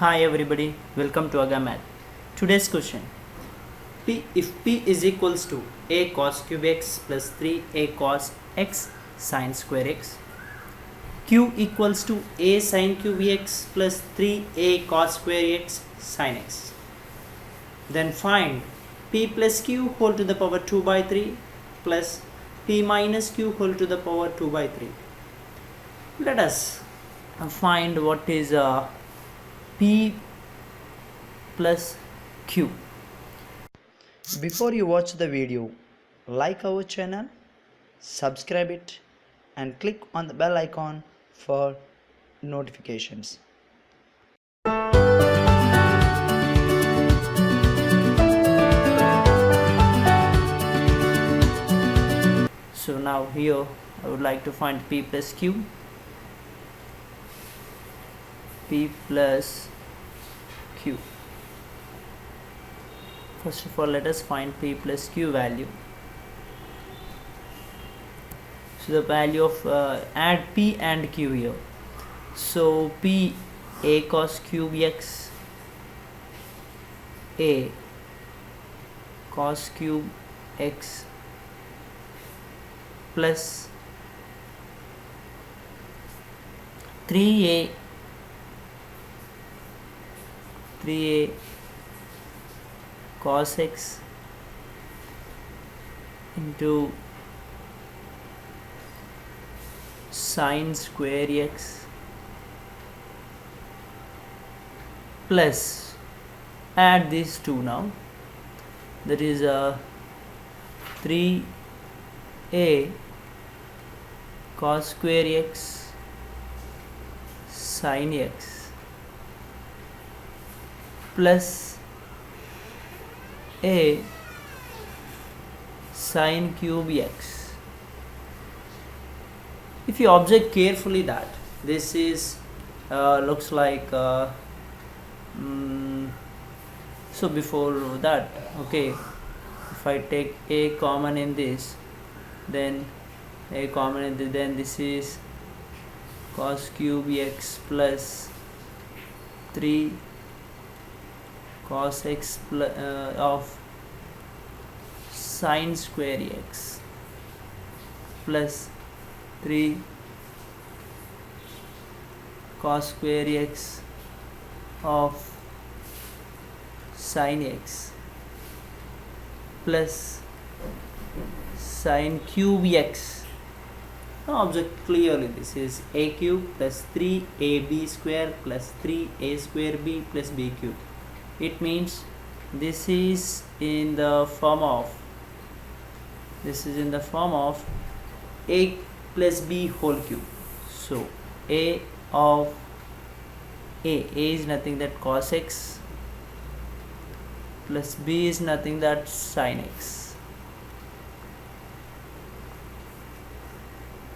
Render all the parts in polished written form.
Hi everybody, welcome to AGAA-MATH. Today's question: if P is equals to A cos cube x plus 3A cos x sin square x, Q equals to A sin cube x plus 3A cos square x sin x, then find P plus Q whole to the power 2 by 3 plus P minus Q whole to the power 2 by 3. Let us find what is P plus Q. Before you watch the video, like our channel, subscribe it and click on the bell icon for notifications. So now here I would like to find P plus Q. P plus Q. First of all, let us find P plus Q value. So the value of add P and Q here. So P A cos cube x, A cos cube x plus 3A cos x into sin square x plus add these two now, that is 3A cos square x sin x plus A sin cube x. If you observe carefully that this is looks like so before that, okay, if I take A common in this, then A common in this, then this is cos cube x plus 3 cos x plus, of sin square x plus 3 cos square x of sin x plus sin cube x. Now observe clearly, this is a cube plus 3ab square plus 3a square b plus b cube. It means this is in the form of a plus b whole cube. So a of a is nothing that cos x plus b is nothing that sin x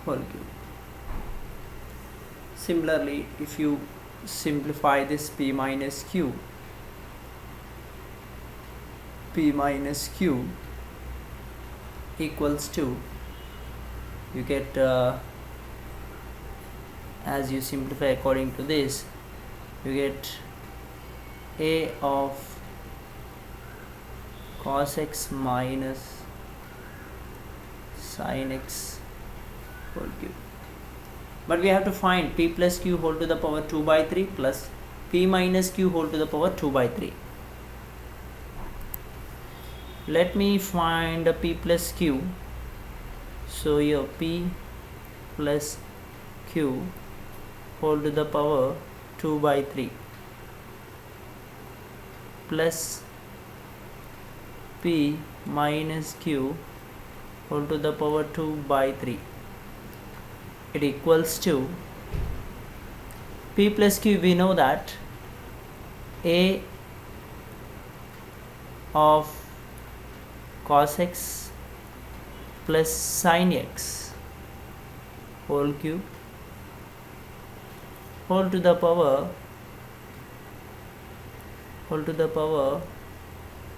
whole cube. Similarly, if you simplify this P minus Q equals to, you get as you simplify according to this, you get A of cos x minus sin x whole cube. But we have to find P plus Q whole to the power 2 by 3 plus P minus Q whole to the power 2 by 3. Let me find P plus Q. So here P plus Q whole to the power 2 by 3 plus P minus Q whole to the power 2 by 3. It equals to P plus Q. We know that A of cos x plus sin x whole cube whole to the power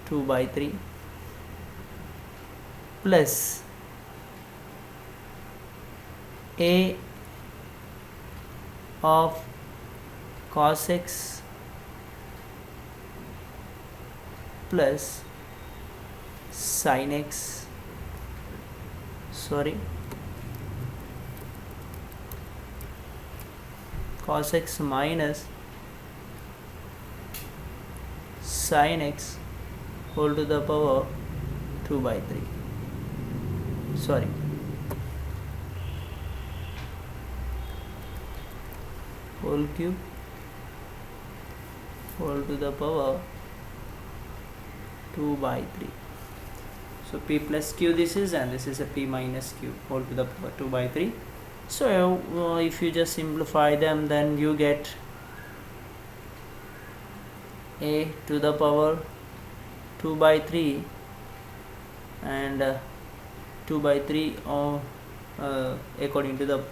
2 by 3 plus A of cos x plus cos x minus sin x whole to the power 2 by 3. Whole cube whole to the power 2 by 3. So p plus q this is, and this is a p minus q whole to the power 2 by 3. So if you just simplify them, then you get a to the power 2 by 3 and 2 by 3 according to the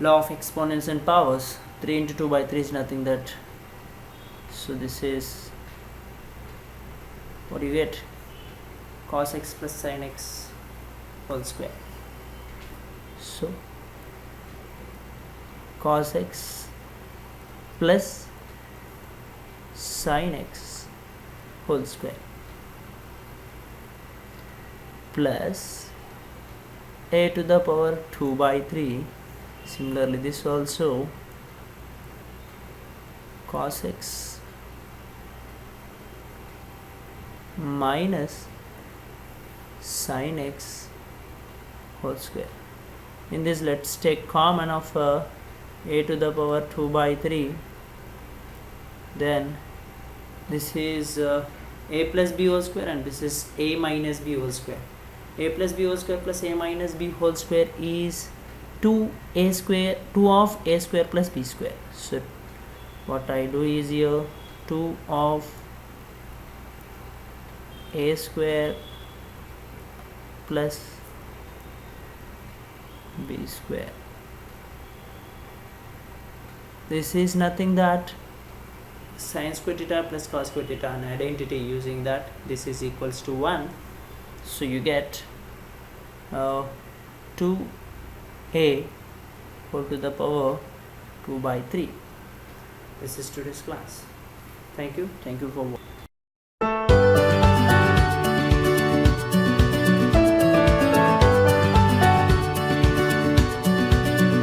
law of exponents and powers. 3 into 2 by 3 is nothing that, so this is what you get, cos x plus sin x whole square. So cos x plus sin x whole square plus a to the power 2 by 3. Similarly this also, cos x minus sin x whole square. In this, let's take common of a to the power 2 by 3. Then this is a plus b whole square, and this is a minus b whole square. A plus b whole square plus a minus b whole square is 2 of a square plus b square. So what I do is here 2 of a square plus b square. This is nothing that sin square theta plus cos square theta, an identity. Using that, this is equals to 1. So you get 2a whole to the power 2 by 3. This is today's class. Thank you for watching.